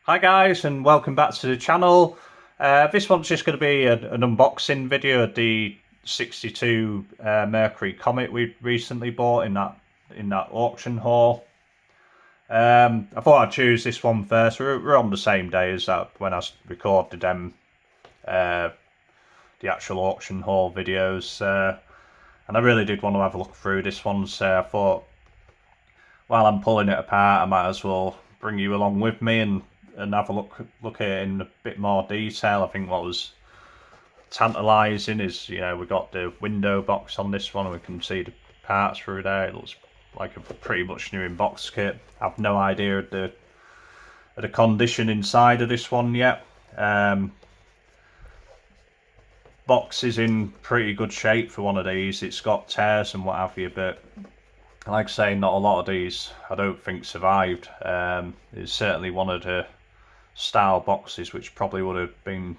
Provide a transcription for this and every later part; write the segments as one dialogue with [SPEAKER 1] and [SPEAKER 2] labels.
[SPEAKER 1] Hi guys, and welcome back to the channel. This one's just going to be an unboxing video of the 62 Mercury Comet we recently bought in that auction haul. I thought I'd choose this one first. We're on the same day as that when I recorded the actual auction haul videos, and I really did want to have a look through this one. So I thought, while I'm pulling it apart, I might as well bring you along with me and have a look at it in a bit more detail. I think what was tantalising is, we got the window box on this one and we can see the parts through there. It looks like a pretty much new in box kit. I've no idea of the condition inside of this one yet. Box is in pretty good shape for one of these. It's got tears and what have you, but like I say, not a lot of these I don't think survived. It's certainly one of the style boxes which probably would have been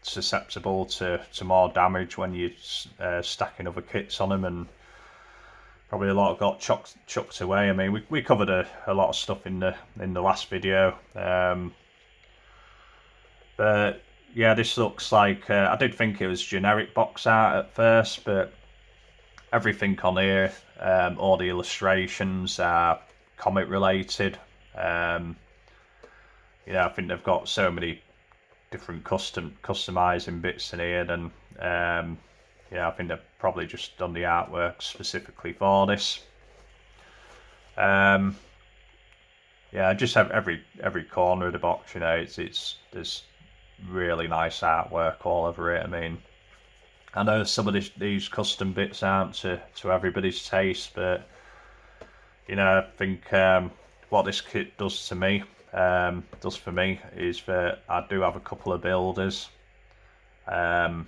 [SPEAKER 1] susceptible to more damage when you're stacking other kits on them, and probably a lot got chucked away. I mean, we covered a lot of stuff in the last video, but yeah, this looks like I did think it was generic box art at first, but everything on here, all the illustrations are Comet related. I think they've got so many different customizing bits in here. Then I think they've probably just done the artwork specifically for this. Just have every corner of the box. There's really nice artwork all over it. I mean, I know some of these custom bits aren't to everybody's taste, but I think what this kit does for me is that I do have a couple of builders, and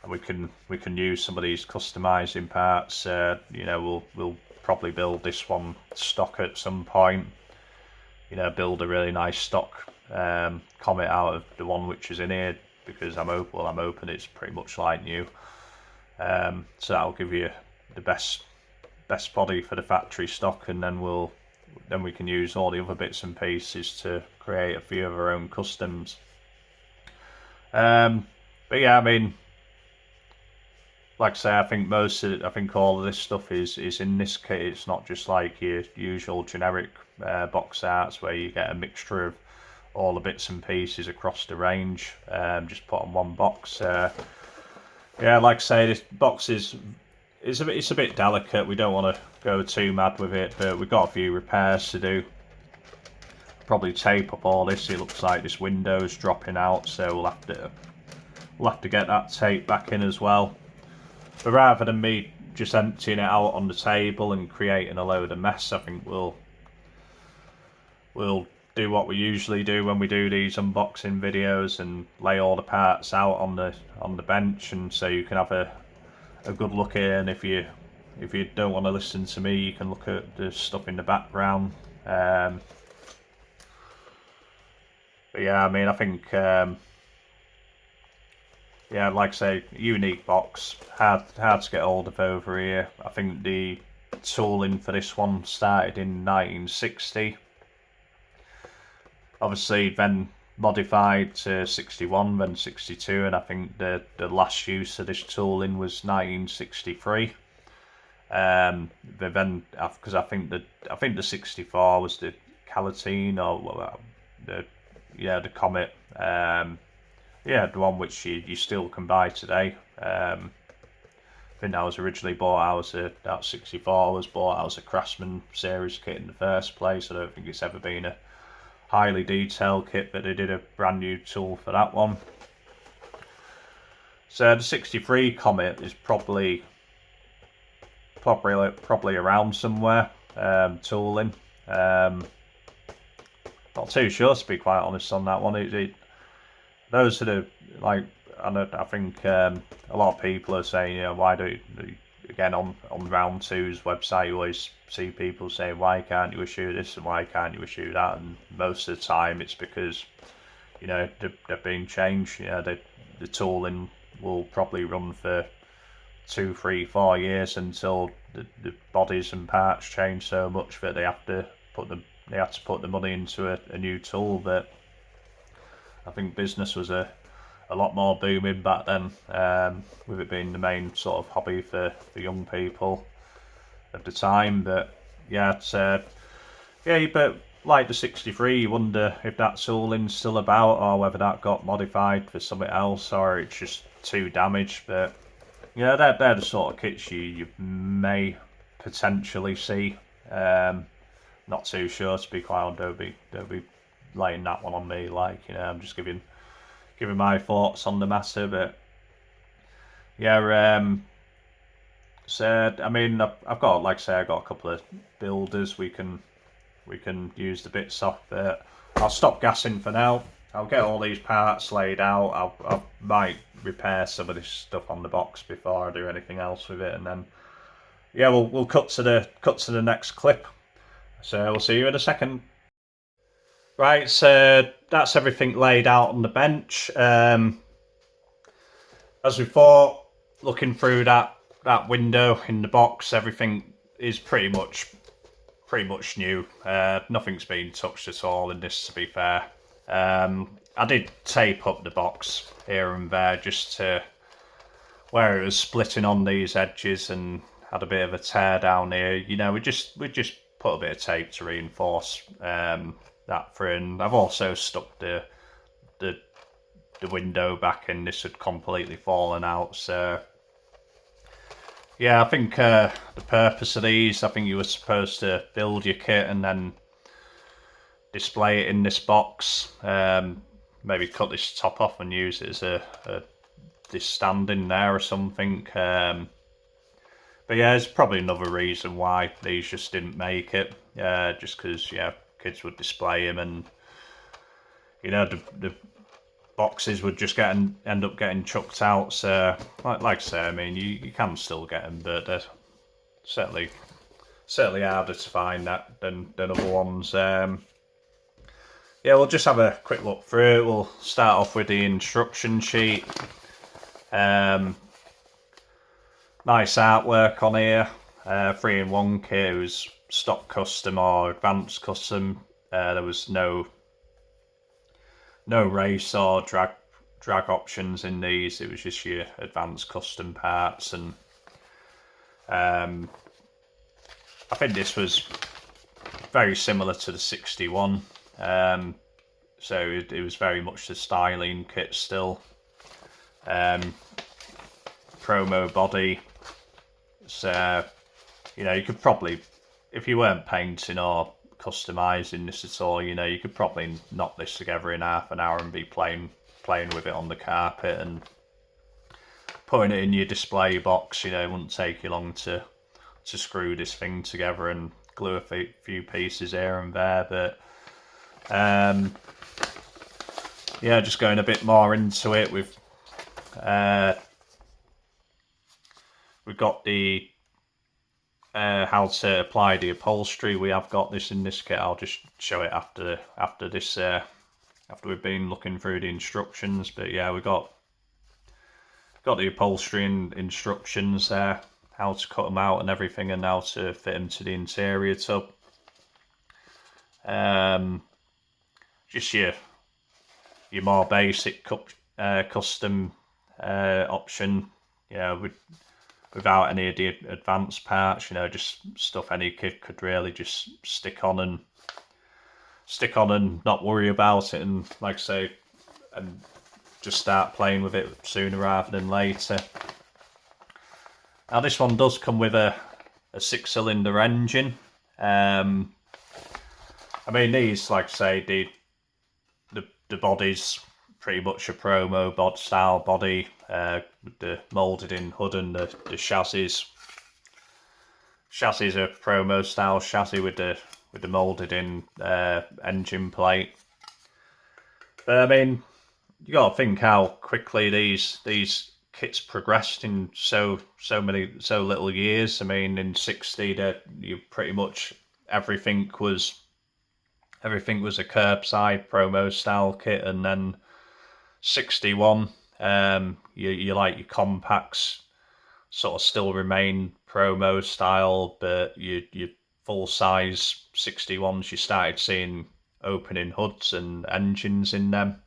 [SPEAKER 1] we can use some of these customizing parts. We'll probably build this one stock at some point. Build a really nice stock Comet out of the one which is in here, because I'm hoping it's pretty much like new. So that'll give you the best body for the factory stock, and then we can use all the other bits and pieces to create a few of our own customs. But yeah, I mean, like I say, I think all of this stuff is in this kit. It's not just like your usual generic box arts where you get a mixture of all the bits and pieces across the range, just put on one box. Yeah, like I say, this box it's a bit delicate. We don't want to go too mad with it, but we've got a few repairs to do. Probably tape up all this. It looks like this window's dropping out, so we'll have to get that tape back in as well. But rather than me just emptying it out on the table and creating a load of mess, I think we'll do what we usually do when we do these unboxing videos and lay all the parts out on the bench, and so you can have a good look here. And if you don't want to listen to me, you can look at the stuff in the background. But yeah, I mean, I think like I say, unique box, hard to get hold of over here. I think the tooling for this one started in 1960. Obviously, then modified to 61, then 62, and I think the last use of this tooling was 1963. But then, because I think the 64 was the Calatine, or the Comet. The one which you still can buy today. I think that was originally bought that 64 was bought out as a Craftsman series kit in the first place. I don't think it's ever been a highly detailed kit, but they did a brand new tool for that one. So the 63 Comet is probably around somewhere, tooling. Not too sure, to be quite honest, on that one. Those are like, I think a lot of people are saying, why do, again, on Round 2's website, you always see people saying, why can't you issue this and why can't you issue that? And most of the time it's because, they're being changed. The tooling will probably run for 2, 3, 4 years until the bodies and parts change so much that they have to put the they had to put the money into a new tool. But I think business was a lot more booming back then, with it being the main sort of hobby for young people at the time. But yeah, it's but like the 63, you wonder if that tooling's still about, or whether that got modified for something else, or it's just too damaged. But yeah, they're the sort of kits you may potentially see. Not too sure, to be quite honest. Don't be laying that one on me. Like, I'm just giving my thoughts on the matter. But yeah, so I mean, I've got, like I say, I've got a couple of builders we can use the bits off. But I'll stop gassing for now. I'll get all these parts laid out. I might repair some of this stuff on the box before I do anything else with it, and then yeah, we'll cut to the next clip. So we'll see you in a second. Right, so that's everything laid out on the bench. As we thought, looking through that window in the box, everything is pretty much new. Nothing's been touched at all in this, to be fair. I did tape up the box here and there just to where it was splitting on these edges and had a bit of a tear down here. We just put a bit of tape to reinforce that through. And I've also stuck the window back in. This had completely fallen out, so yeah, I think the purpose of these, I think you were supposed to build your kit and then display it in this box. Maybe cut this top off and use it as this stand in there or something. But yeah, there's probably another reason why these just didn't make it. Just because kids would display them, and the boxes would just end up getting chucked out. So like I say, I mean, you can still get them, but they're certainly harder to find that than other ones. Yeah, we'll just have a quick look through it. We'll start off with the instruction sheet. Nice artwork on here. 3-in-1 kit. It was stock custom or advanced custom. There was no race or drag options in these. It was just your advanced custom parts, and I think this was very similar to the 61. So it was very much the styling kit still. Promo body. So you could probably, if you weren't painting or customizing this at all, you could probably knock this together in half an hour and be playing with it on the carpet and putting it in your display box. It wouldn't take you long to screw this thing together and glue a few pieces here and there. But yeah, just going a bit more into it, we've got the how to apply the upholstery. We have got this in this kit. I'll just show it after this after we've been looking through the instructions. But yeah, we got the upholstery instructions there, how to cut them out and everything, and how to fit them to the interior tub. Just your more basic custom option, without any of the advanced parts. Just stuff any kid could really just stick on and not worry about it, and like I say, and just start playing with it sooner rather than later. Now this one does come with a 6-cylinder engine. I mean, these, like I say, the body's pretty much a promo style body, with the moulded in hood, and the chassis a promo style chassis with the moulded in engine plate. But I mean, you got to think how quickly these kits progressed in so little years. I mean, in 60, that you pretty much everything was a curbside promo style kit, and then 61, you like your compacts sort of still remain promo style, but your full-size 61s, you started seeing opening hoods and engines in them.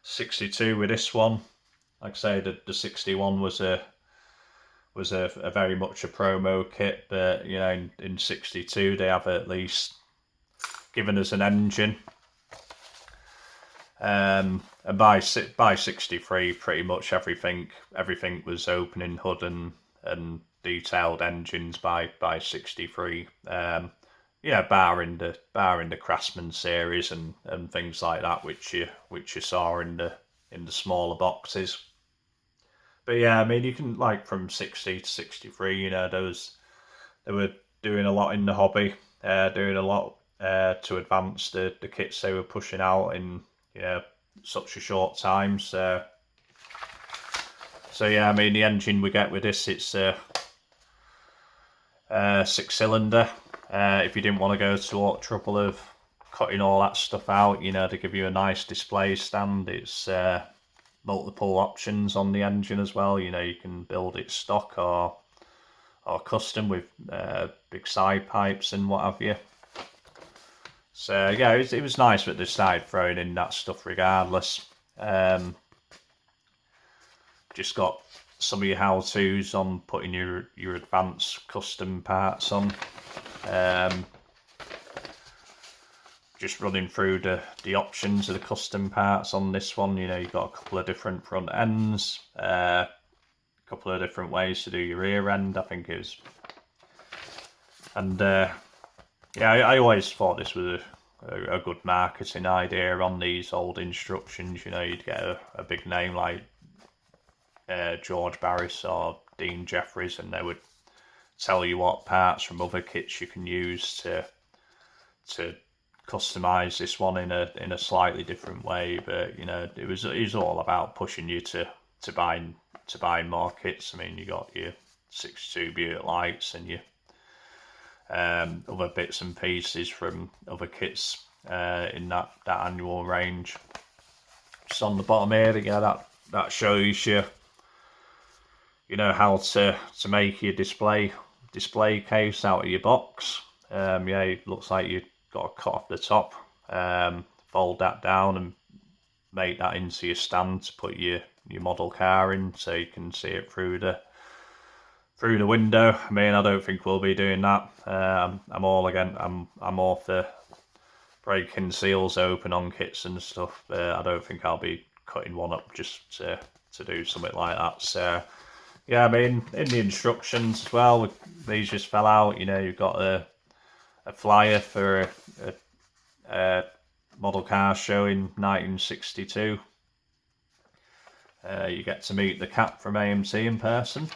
[SPEAKER 1] 62 with this one, like I say, the 61 was a very much a promo kit, but you know, in 62 they have at least given us an engine. And by 63, pretty much everything was opening hood and detailed engines by 63. Barring the Craftsman series and things like that, which you saw in the smaller boxes. But yeah, I mean, you can, like, from 60 to 63, you know, they were doing a lot in the hobby, doing a lot to advance the kits they were pushing out in, you know, such a short time. So yeah, I mean, the engine we get with this, it's a 6-cylinder. If you didn't want to go to all the trouble of cutting all that stuff out, you know, to give you a nice display stand, it's multiple options on the engine as well. You know, you can build it stock or custom with big side pipes and what have you. So yeah, it was nice that they started throwing in that stuff regardless. Just got some of your how-tos on putting your advanced custom parts on. Just running through the options of the custom parts on this one. You know, you've got a couple of different front ends, a couple of different ways to do your rear end, I think it was. And yeah, I always thought this was a good marketing idea on these old instructions. You know, you'd get a big name like George Barris or Dean Jeffries, and they would tell you what parts from other kits you can use to customize this one in a slightly different way. But you know, it was all about pushing you to buy more kits. I mean, you got your 62 Buick lights and your other bits and pieces from other kits in that annual range. Just on the bottom here, yeah, that shows you, you know, how to make your display case out of your box. Yeah, it looks like you got to cut off the top, fold that down and make that into your stand to put your model car in, so you can see it through the window. I mean, I don't think we'll be doing that. I'm all for breaking seals open on kits and stuff, but I don't think I'll be cutting one up just to do something like that. So yeah, I mean, in the instructions as well, these just fell out. You know, you've got a flyer for a model car show in 1962. You get to meet the cat from AMC in person.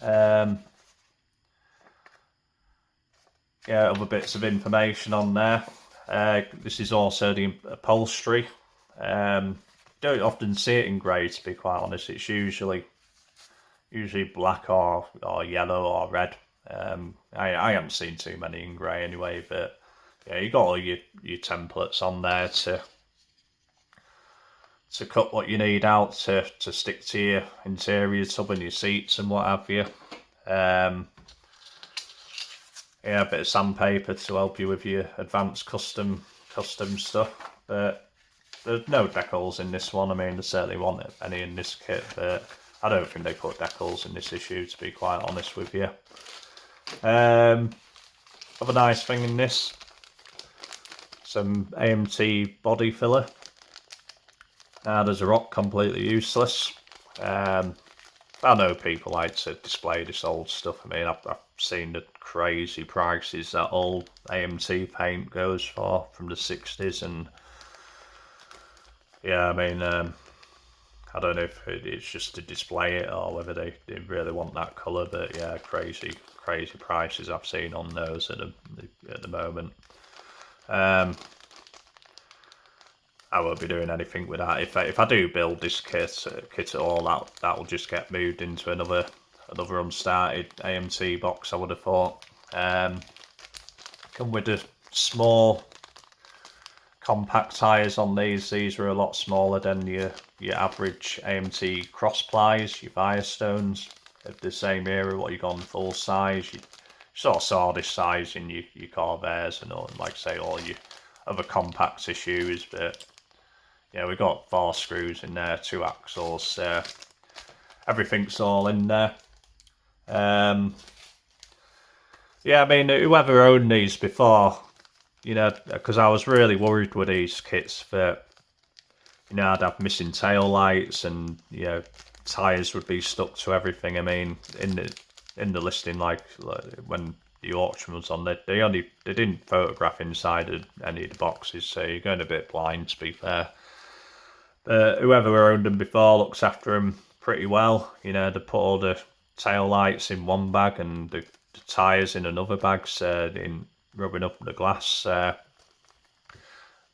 [SPEAKER 1] Yeah, other bits of information on there. This is also the upholstery. Don't often see it in grey, to be quite honest. It's usually black or yellow or red. I haven't seen too many in grey anyway, but yeah, you got all your templates on there to cut what you need out to stick to your interior tub and your seats and what have you. Yeah, a bit of sandpaper to help you with your advanced custom stuff, but there's no decals in this one. I mean, there certainly wasn't any in this kit, but I don't think they put decals in this issue, to be quite honest with you. Other nice thing in this, some AMT body filler. Now, there's a rock completely useless. I know people like to display this old stuff. I mean, I've seen the crazy prices that old AMT paint goes for from the 60s, and yeah, I mean, I don't know if it's just to display it or whether they really want that colour, but yeah, crazy prices I've seen on those at the moment. I won't be doing anything with that. If I do build this kit at all, that will just get moved into another unstarted AMT box, I would have thought. Come with the small compact tyres on these. These are a lot smaller than your average AMT cross plies, your Firestones of the same era. What you got on full size, sort of saw this size in your Corvairs and all, like I say, all your other compact issues. But yeah, we got 4 screws in there, 2 axles, everything's all in there. Yeah, I mean, whoever owned these before, you know, because I was really worried with these kits that, you know, I'd have missing tail lights and, you know, tyres would be stuck to everything. I mean, in the listing, like when the auction was on, they didn't photograph inside of any of the boxes, so you're going a bit blind, to be fair. But whoever owned them before looks after them pretty well. You know, they put all the tail lights in one bag and the tyres in another bag, in rubbing up the glass. But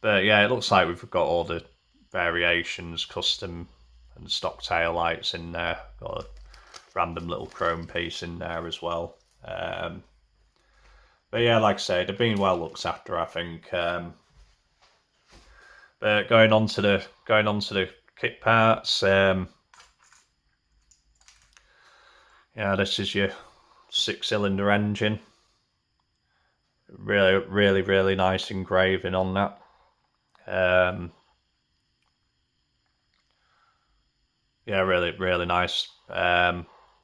[SPEAKER 1] yeah, it looks like we've got all the variations, custom and stock tail lights in there. Got a random little chrome piece in there as well. But yeah, like I say, they're being well looked after, I think. But going on to the kit parts, yeah, this is your 6-cylinder engine. Really nice engraving on that. Yeah, really nice.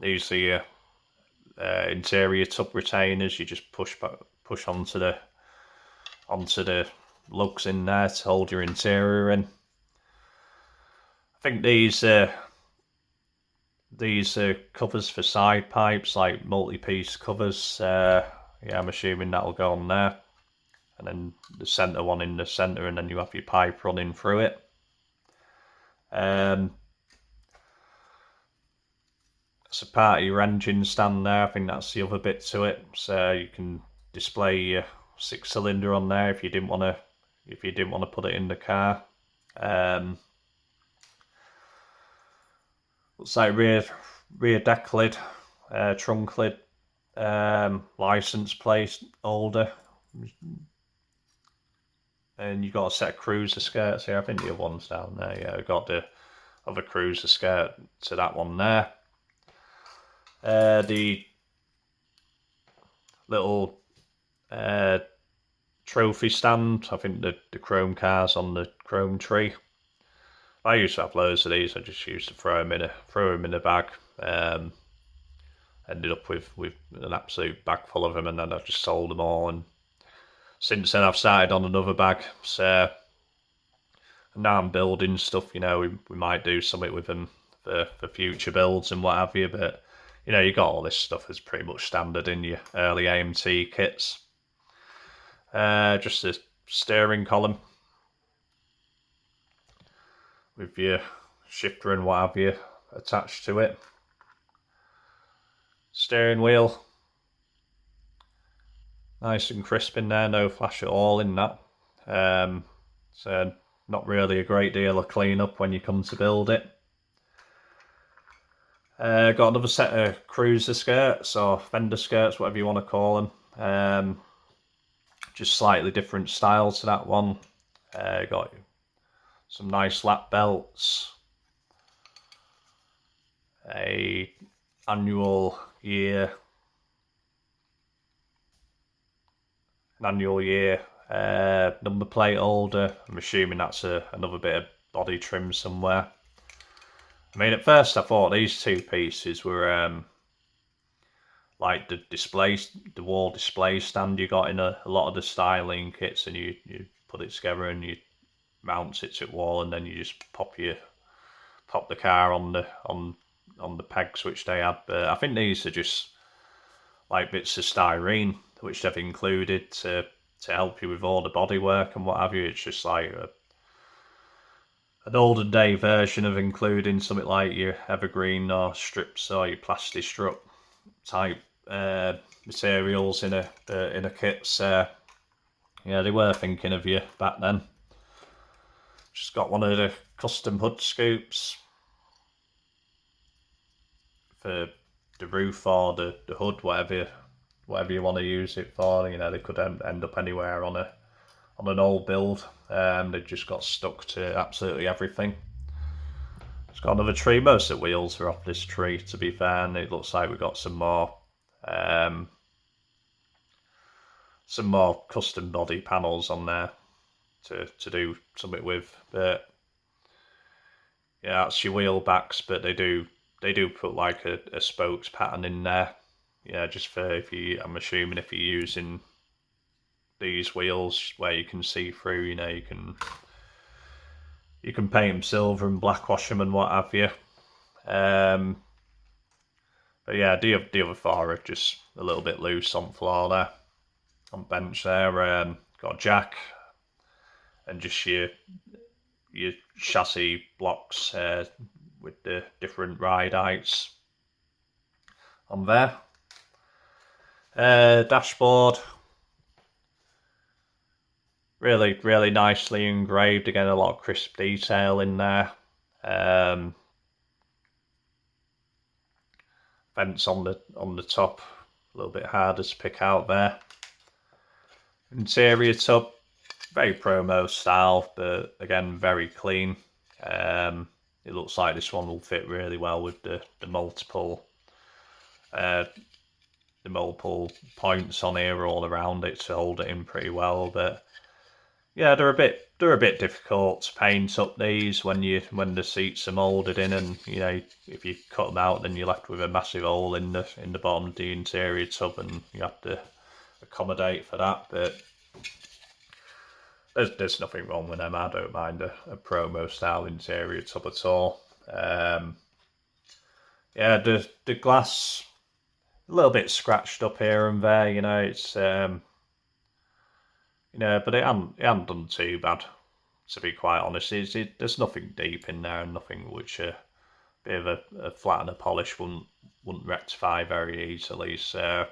[SPEAKER 1] These are your interior tub retainers. You just push onto the lugs in there to hold your interior in. I think these are covers for side pipes, like multi-piece covers. Yeah, I'm assuming that'll go on there, and then the centre one in the centre, and then you have your pipe running through it. It's a part of your engine stand there. I think that's the other bit to it, so you can display your 6-cylinder on there if you didn't want to put it in the car. Looks like rear deck lid, trunk lid, license plate holder, and you've got a set of cruiser skirts here. I think the other one's down there. Yeah, we've got the other cruiser skirt to that one there. The little trophy stand, I think the chrome cars on the chrome tree. I used to have loads of these. I just used to throw them in a bag. Ended up with an absolute bag full of them, and then I just sold them all. And since then, I've started on another bag. So now I'm building stuff. You know, we might do something with them for future builds and what have you. But you know, you got all this stuff as pretty much standard in your early AMT kits. Just a steering column with your shifter and what have you attached to it. Steering wheel, nice and crisp in there, no flash at all in that. So not really a great deal of cleanup when you come to build it. Got another set of cruiser skirts or fender skirts, whatever you want to call them. Just slightly different style to that one. Got some nice lap belts. An annual year number plate holder. I'm assuming that's another bit of body trim somewhere. I mean, at first I thought these two pieces were like the wall display stand you got in a lot of the styling kits, and you put it together and you mount it to the wall, and then you just pop the car on the pegs which they have. But I think these are just like bits of styrene which they've included to help you with all the bodywork and what have you. It's just like an olden day version of including something like your evergreen or strips or your plastic strut type materials in a kit. So yeah, they were thinking of you back then. Just got one of the custom hood scoops for the roof or the hood, whatever you want to use it for. You know, they could end up anywhere on an old build. They just got stuck to absolutely everything. It's got another tree. Most of the wheels are off this tree, to be fair, and it looks like we've got some more some more custom body panels on there to do something with. But yeah, that's your wheel backs, but they do put like a spokes pattern in there. Yeah, just for I'm assuming if you're using these wheels where you can see through, you can paint them silver and blackwash them and what have you. But yeah, the other four are just a little bit loose on floor there, on bench there. Got a jack and just your chassis blocks with the different ride heights on there. Dashboard, really nicely engraved. Again, a lot of crisp detail in there. Vents on the top, a little bit harder to pick out there. Interior tub, very promo style, but again very clean. It looks like this one will fit really well with the multiple points on here all around it to hold it in pretty well. But yeah, they're a bit difficult to paint up these when the seats are moulded in, and if you cut them out, then you're left with a massive hole in the bottom of the interior tub, and you have to accommodate for that. But there's nothing wrong with them. I don't mind a promo style interior tub at all. Yeah, the glass a little bit scratched up here and there. It's but it hasn't done too bad, to be quite honest. There's nothing deep in there, and nothing which a bit of a flat and a polish wouldn't rectify very easily. So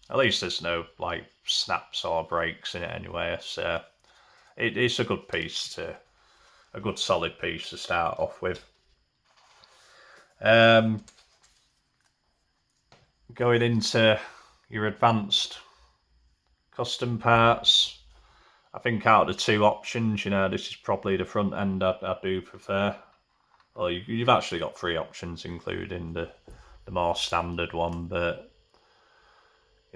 [SPEAKER 1] at least there's no like snaps or breaks in it anyway. So it's a good piece a good solid piece to start off with. Going into your advanced custom parts, I think out of the two options, this is probably the front end I do prefer. Well, you've actually got three options, including the more standard one, but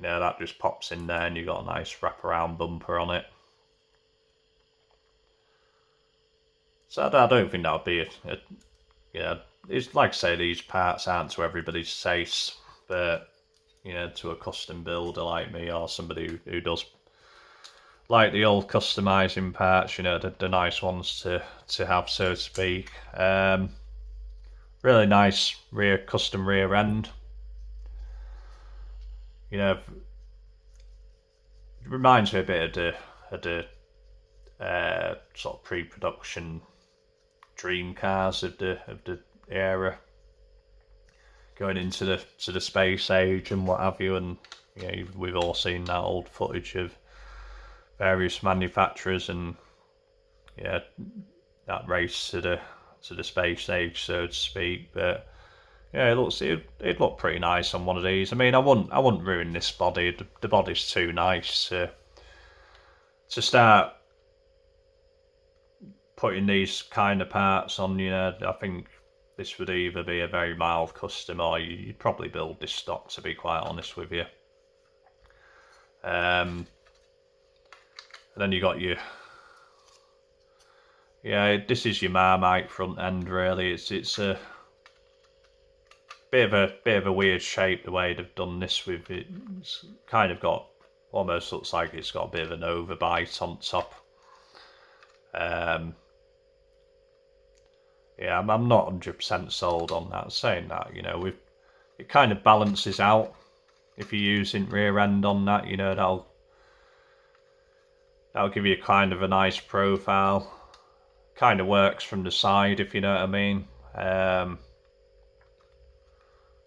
[SPEAKER 1] that just pops in there and you've got a nice wraparound bumper on it. So I don't think that would be it's like I say, these parts aren't to everybody's taste, but to a custom builder like me, or somebody who does like the old customizing parts, the nice ones to have, so to speak. Really nice custom rear end. It reminds me a bit of the sort of pre-production dream cars of the era, going into the space age and what have you. And we've all seen that old footage of various manufacturers, and that race to the space age, so to speak. But yeah, it'd look pretty nice on one of these. I mean, I wouldn't ruin this body. The body's too nice to start putting these kind of parts on. I think this would either be a very mild custom, or you'd probably build this stock, to be quite honest with you. And then you got this is your Marmite front end. Really, it's a bit of a weird shape the way they've done this with it. It's kind of got, almost looks like it's got a bit of an overbite on top. I'm not 100% sold on that. Saying that, it kind of balances out if you're using rear end on that. That'll give you kind of a nice profile. Kind of works from the side, if you know what I mean.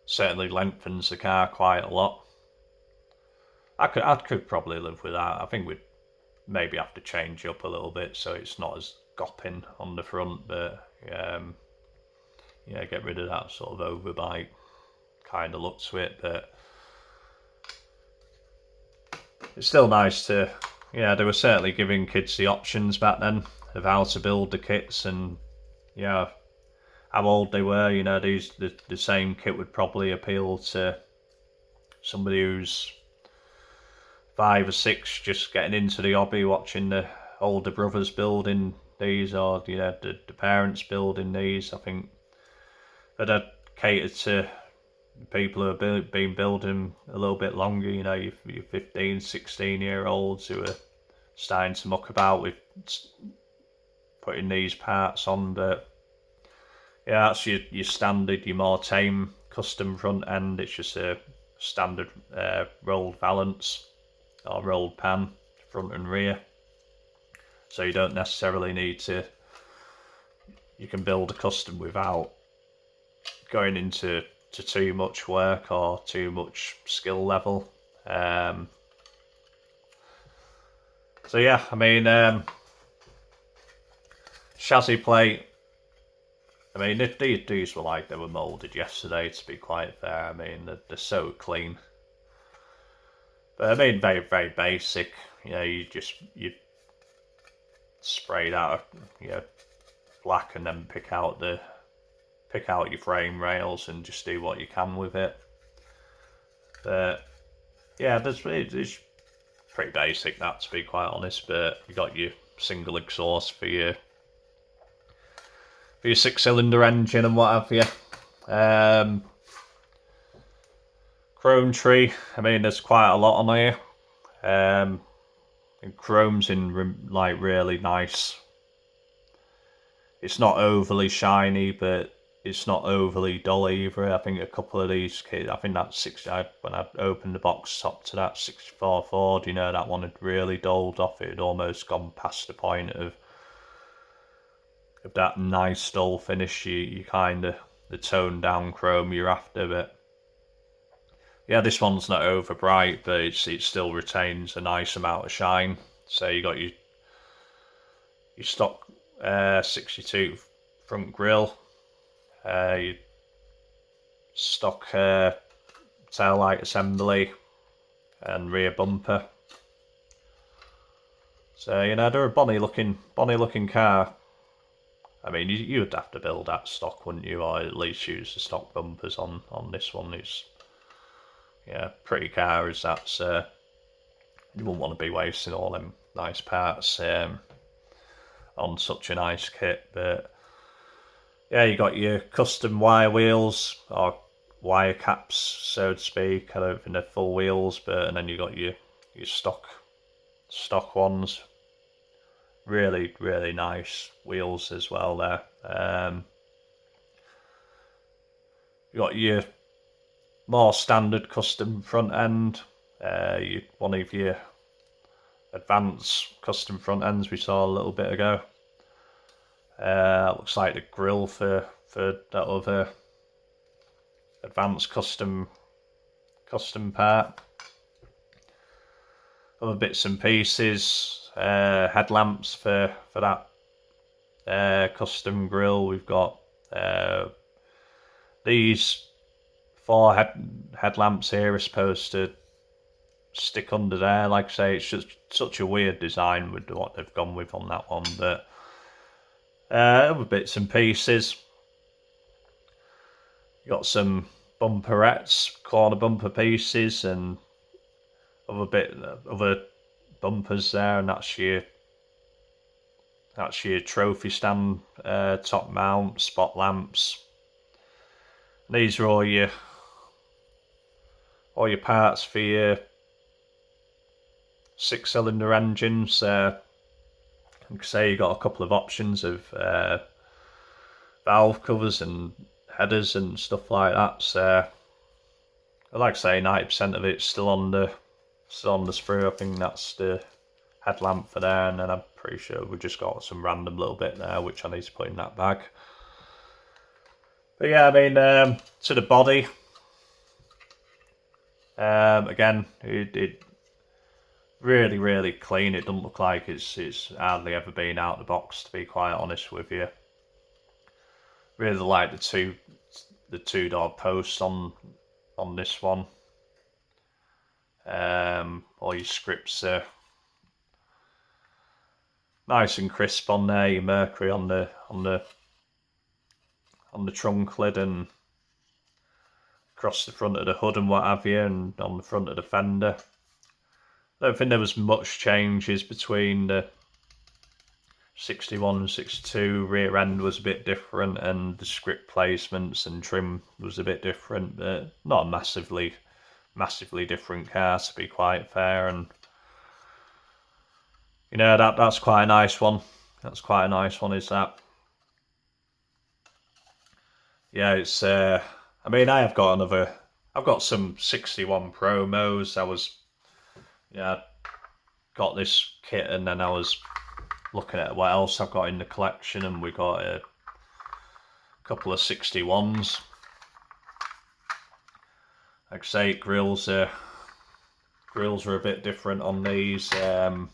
[SPEAKER 1] Certainly lengthens the car quite a lot. I could probably live with that. I think we'd maybe have to change up a little bit so it's not as gopping on the front, but get rid of that sort of overbite kind of look to it. But it's still nice to, they were certainly giving kids the options back then of how to build the kits, and how old they were. The same kit would probably appeal to somebody who's 5 or 6 just getting into the hobby, watching the older brothers building these, or the parents building these. I think that cater to people who have been building a little bit longer, your 15, 16 year olds who are starting to muck about with putting these parts on. But yeah, that's your standard, your more tame custom front end. It's just a standard rolled valance or rolled pan, front and rear. So you don't necessarily need to, you can build a custom without going into too much work or too much skill level. So yeah, I mean, chassis plate, I mean, these were like they were moulded yesterday, to be quite fair. I mean, they're so clean. But I mean, very, very basic. You spray that, black, and then pick out your frame rails and just do what you can with it. But yeah, it's pretty basic, that, to be quite honest. But you got your single exhaust for your 6-cylinder engine and what have you. Chrome tree, I mean, there's quite a lot on here. And chrome's in like really nice. It's not overly shiny, but it's not overly dull either. I think a couple of these kits, I think that when I opened the box top to that 64 Ford, that one had really dulled off. It had almost gone past the point of that nice dull finish. You kind of, the toned down chrome you're after. But yeah, this one's not over bright, but it still retains a nice amount of shine. So you got your stock 62 front grille, your stock tail light assembly, and rear bumper. So they're a bonny looking car. I mean, you would have to build that stock, wouldn't you, or at least use the stock bumpers on this one. It's pretty car as that. So you wouldn't want to be wasting all them nice parts on such a nice kit. But yeah, you got your custom wire wheels, or wire caps, so to speak. I don't think they're full wheels, and then you got your stock ones. Really, really nice wheels as well there. You got your more standard custom front end. One of your advanced custom front ends we saw a little bit ago. Looks like the grille for that other advanced custom part. Other bits and pieces. Headlamps for that custom grille. We've got these 4 headlamps here are supposed to stick under there. Like I say, it's just such a weird design with what they've gone with on that one. But other bits and pieces. You got some bumperettes, corner bumper pieces, and other bumpers there, and that's your trophy stand top mount, spot lamps. And these are all your parts for your 6-cylinder engines. Like I say, you got a couple of options of valve covers and headers and stuff like that. So like I say, 90% of it's still on the sprue. I think that's the headlamp for there, and then I'm pretty sure we've just got some random little bit there which I need to put in that bag. But yeah, I mean, to the body, again, it really, really clean. It doesn't look like it's hardly ever been out of the box, to be quite honest with you. Really like the two-door posts on this one. All your scripts are nice and crisp on there. Your Mercury on the trunk lid and across the front of the hood and what have you, and on the front of the fender don't think there was much changes between the 61 and 62. Rear end was a bit different, and the script placements and trim was a bit different, but not a massively different car, to be quite fair. And you know, that's quite a nice one. That's quite a nice one, is that? Yeah, it's I mean, I've got some 61 promos. Got this kit, and then I was looking at what else I've got in the collection, and we got a couple of 61s. Like I say, grills are a bit different on these. I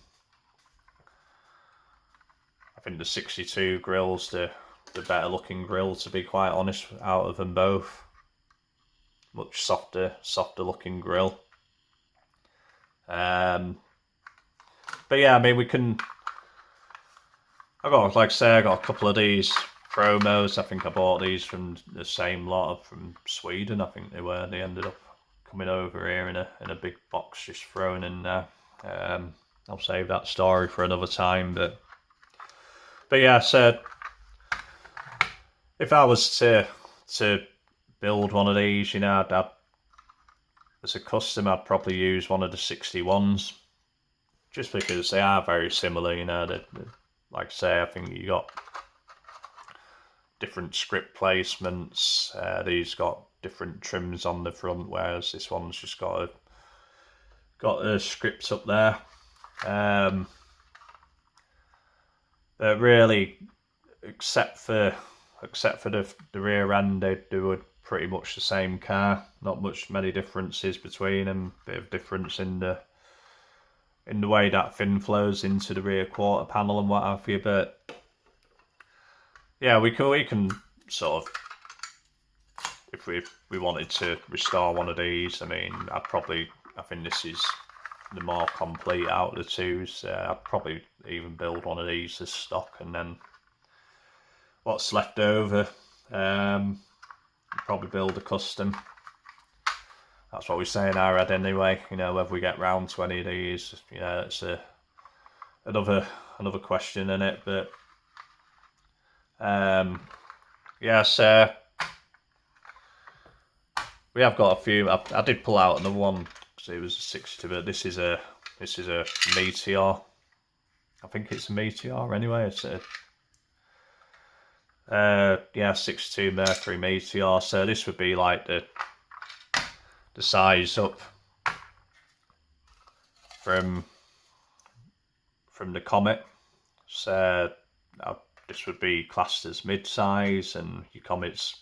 [SPEAKER 1] think the 62 grills, the better looking grill, to be quite honest, out of them both. Much softer looking grill. But yeah, I mean, I got a couple of these promos. I think I bought these from the same lot from Sweden. I think they ended up coming over here in a big box, just thrown in there. I'll save that story for another time. But yeah, so if I was to build one of these, you know, as a custom, I'd probably use one of the 61s, just because they are very similar. You know, like I say, I think you got different script placements. These got different trims on the front, whereas this one's just got a script up there. But really, except for the rear end, they were pretty much the same car. Not many differences between them. Bit of difference in the way that fin flows into the rear quarter panel and what have you. But yeah, we can sort of, if we wanted to restore one of these, I mean, I think this is the more complete out of the two. So I'd probably even build one of these as stock, and then what's left over, probably build a custom. That's what we say in our head anyway. You know, whether we get round to any of these, you know, it's another question in it. But yeah, so we have got a few. I did pull out another one because it was a 62, but this is a Meteor. I think it's a Meteor anyway. It's a 62 Mercury Meteor. So this would be like the size up from the Comet. So this would be classed as mid-size, and your Comet's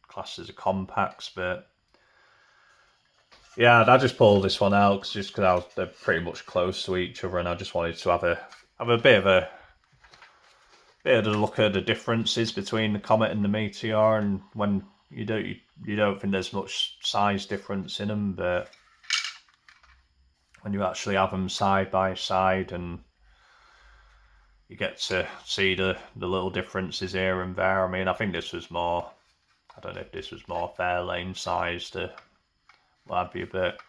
[SPEAKER 1] classed as a compacts. But yeah, I just pulled this one out because they're pretty much close to each other, and I just wanted to have a bit of a look at the differences between the Comet and the Meteor. And when you don't think there's much size difference in them, but when you actually have them side by side, and you get to see the little differences here and there. I mean, I think this was more, I don't know if this was more Fairlane size to what have you, but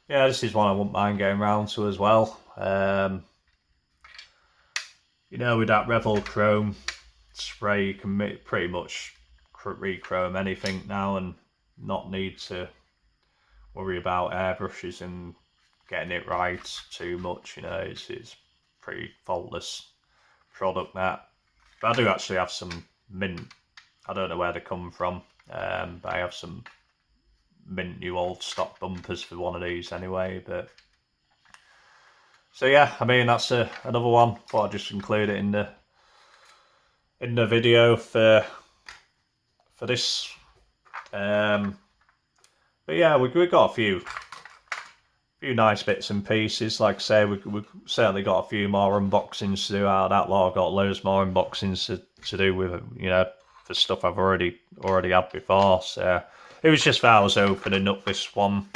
[SPEAKER 1] yeah, this is one I wouldn't mind going round to as well. You know, with that Revel Chrome spray, you can pretty much re-chrome anything now and not need to worry about airbrushes and getting it right too much. You know, it's pretty faultless product, that. But I do actually have some mint. I don't know where they come from, but I have some mint new old stock bumpers for one of these anyway. But so yeah, I mean, that's another one. Thought I'd just include it in the video for this. But yeah, we got a few nice bits and pieces. Like I say, we certainly got a few more unboxings to do out of that lot. I've got loads more unboxings to do with, you know, for stuff I've already had before. So it was just that I was opening up this one,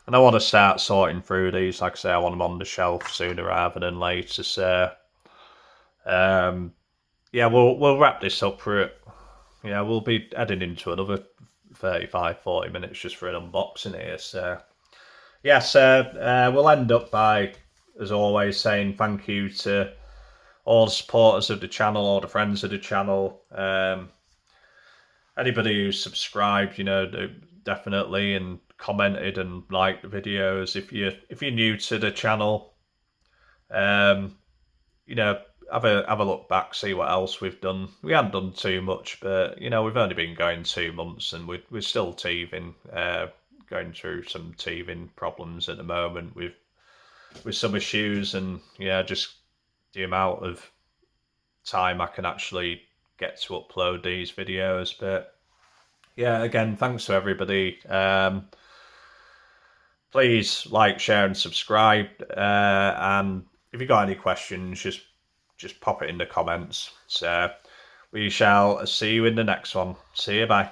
[SPEAKER 1] and I want to start sorting through these. Like I say, I want them on the shelf sooner rather than later. So yeah, we'll wrap this up for it. Yeah, we'll be heading into another 35-40 minutes just for an unboxing here. So yes, we'll end up by, as always, saying thank you to all the supporters of the channel, all the friends of the channel, anybody who's subscribed, definitely, and commented and liked the videos. If you're new to the channel, um, have a look back, see what else we've done. We haven't done too much, but we've only been going 2 months, and we're still teething, going through some teething problems at the moment with some issues, and just the amount of time I can actually get to upload these videos. But yeah, again, thanks to everybody. Please like, share, and subscribe. And if you got any questions, just pop it in the comments. So we shall see you in the next one. See you, bye.